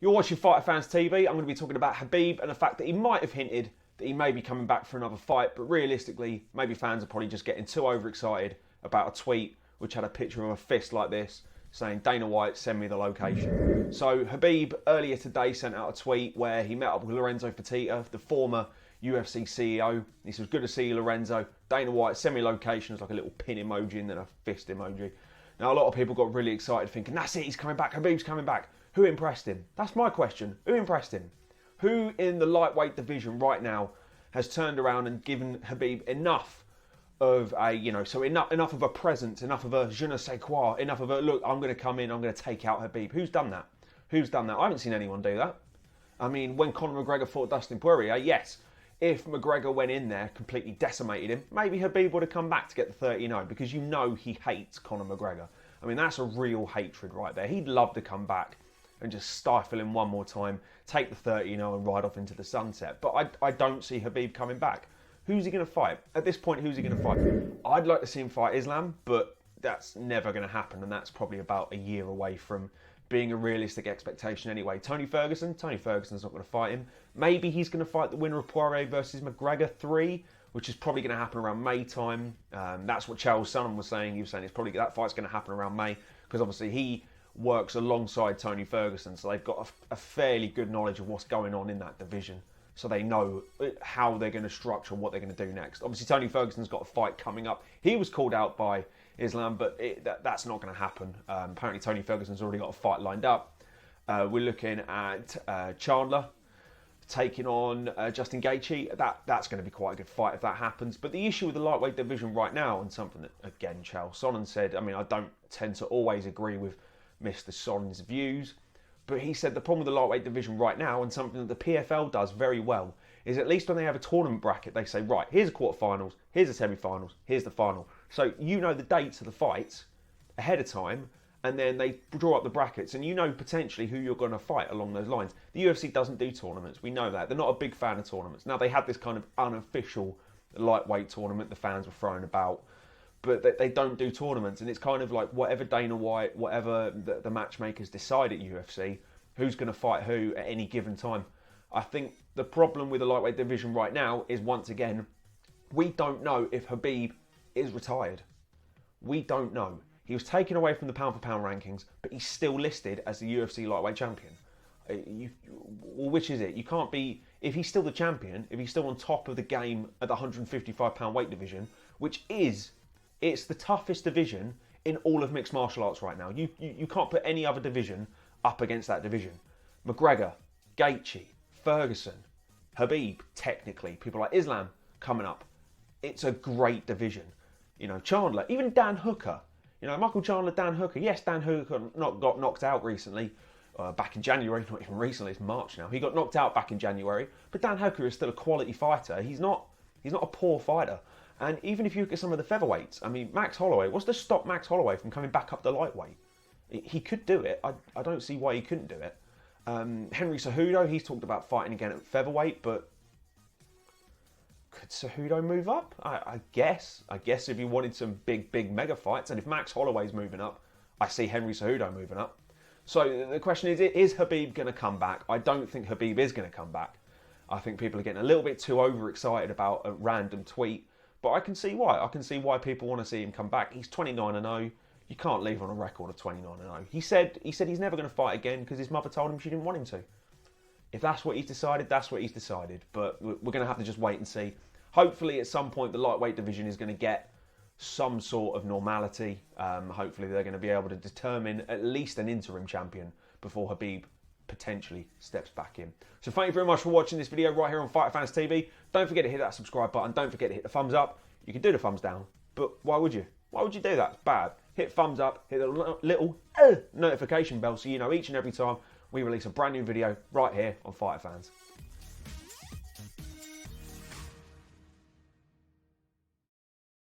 You're watching Fighter Fans TV. I'm going to be talking about Khabib and the fact that he might have hinted that he may be coming back for another fight, but realistically, maybe fans are probably just getting too overexcited about a tweet which had a picture of a fist like this saying, "Dana White, send me the location." So Khabib earlier today sent out a tweet where he met up with Lorenzo Fertitta, the former UFC CEO. He says, "Good to see you, Lorenzo. Dana White, send me location." It's like a little pin emoji and then a fist emoji. Now, a lot of people got really excited thinking, that's it, he's coming back, Khabib's coming back. Who impressed him? That's my question. Who impressed him? Who in the lightweight division right now has turned around and given Khabib enough of a, enough of a presence, enough of a je ne sais quoi, enough of a, look, I'm going to come in, I'm going to take out Khabib. Who's done that? Who's done that? I haven't seen anyone do that. I mean, when Conor McGregor fought Dustin Poirier, yes, if McGregor went in there, completely decimated him, maybe Khabib would have come back to get the 30-0 because you know he hates Conor McGregor. I mean, that's a real hatred right there. He'd love to come back and just stifle him one more time, take the 30-0 and ride off into the sunset. But I don't see Khabib coming back. Who's he going to fight? At this point, who's he going to fight? I'd like to see him fight Islam, but that's never going to happen, and that's probably about a year away from being a realistic expectation anyway. Tony Ferguson's not going to fight him. Maybe he's going to fight the winner of Poirier versus McGregor 3, which is probably going to happen around May time. That's what Charles Sonnen was saying. He was saying that fight's going to happen around May, because obviously he works alongside Tony Ferguson, so they've got a fairly good knowledge of what's going on in that division. So they know how they're going to structure what they're going to do next. Obviously, Tony Ferguson's got a fight coming up. He was called out by Islam, but that's not going to happen. Apparently, Tony Ferguson's already got a fight lined up. We're looking at Chandler taking on Justin Gaethje. That's going to be quite a good fight if that happens. But the issue with the lightweight division right now, and something that, again, Charles Sonnen said, I mean, I don't tend to always agree with Mr. Sonnen's views, but he said the problem with the lightweight division right now, and something that the PFL does very well, is at least when they have a tournament bracket, they say, right, here's the quarterfinals, here's the semi-finals, here's the final. So you know the dates of the fights ahead of time, and then they draw up the brackets, and you know potentially who you're going to fight along those lines. The UFC doesn't do tournaments, we know that. They're not a big fan of tournaments. Now, they had this kind of unofficial lightweight tournament the fans were throwing about, but they don't do tournaments, and it's kind of like whatever Dana White, whatever the matchmakers decide at UFC, who's going to fight who at any given time. I think the problem with the lightweight division right now is, once again, we don't know if Khabib is retired. We don't know. He was taken away from the pound-for-pound rankings, but he's still listed as the UFC lightweight champion. Which is it? You can't be... If he's still the champion, if he's still on top of the game at the 155-pound weight division, which is... It's the toughest division in all of mixed martial arts right now. You can't put any other division up against that division. McGregor, Gaethje, Ferguson, Khabib, technically. People like Islam coming up. It's a great division. You know, Chandler, even Dan Hooker. You know, Michael Chandler, Dan Hooker. Yes, Dan Hooker got knocked out recently, back in January. Not even recently, it's March now. He got knocked out back in January. But Dan Hooker is still a quality fighter. He's not a poor fighter. And even if you look at some of the featherweights, I mean, Max Holloway, what's to stop Max Holloway from coming back up to lightweight? He could do it. I don't see why he couldn't do it. Henry Cejudo, he's talked about fighting again at featherweight, but could Cejudo move up? I guess if he wanted some big mega fights, and if Max Holloway's moving up, I see Henry Cejudo moving up. So the question is Khabib going to come back? I don't think Khabib is going to come back. I think people are getting a little bit too overexcited about a random tweet. But I can see why. I can see why people want to see him come back. He's 29-0. You can't leave on a record of 29-0. He said he's never going to fight again because his mother told him she didn't want him to. If that's what he's decided, that's what he's decided. But we're going to have to just wait and see. Hopefully, at some point, the lightweight division is going to get some sort of normality. Hopefully, they're going to be able to determine at least an interim champion before Khabib potentially steps back in. So thank you very much for watching this video right here on Fighter Fans TV. Don't forget to hit that subscribe button. Don't forget to hit the thumbs up. You can do the thumbs down, but why would you? Why would you do that? It's bad. Hit thumbs up, hit the little notification bell so you know each and every time we release a brand new video right here on Fighter Fans.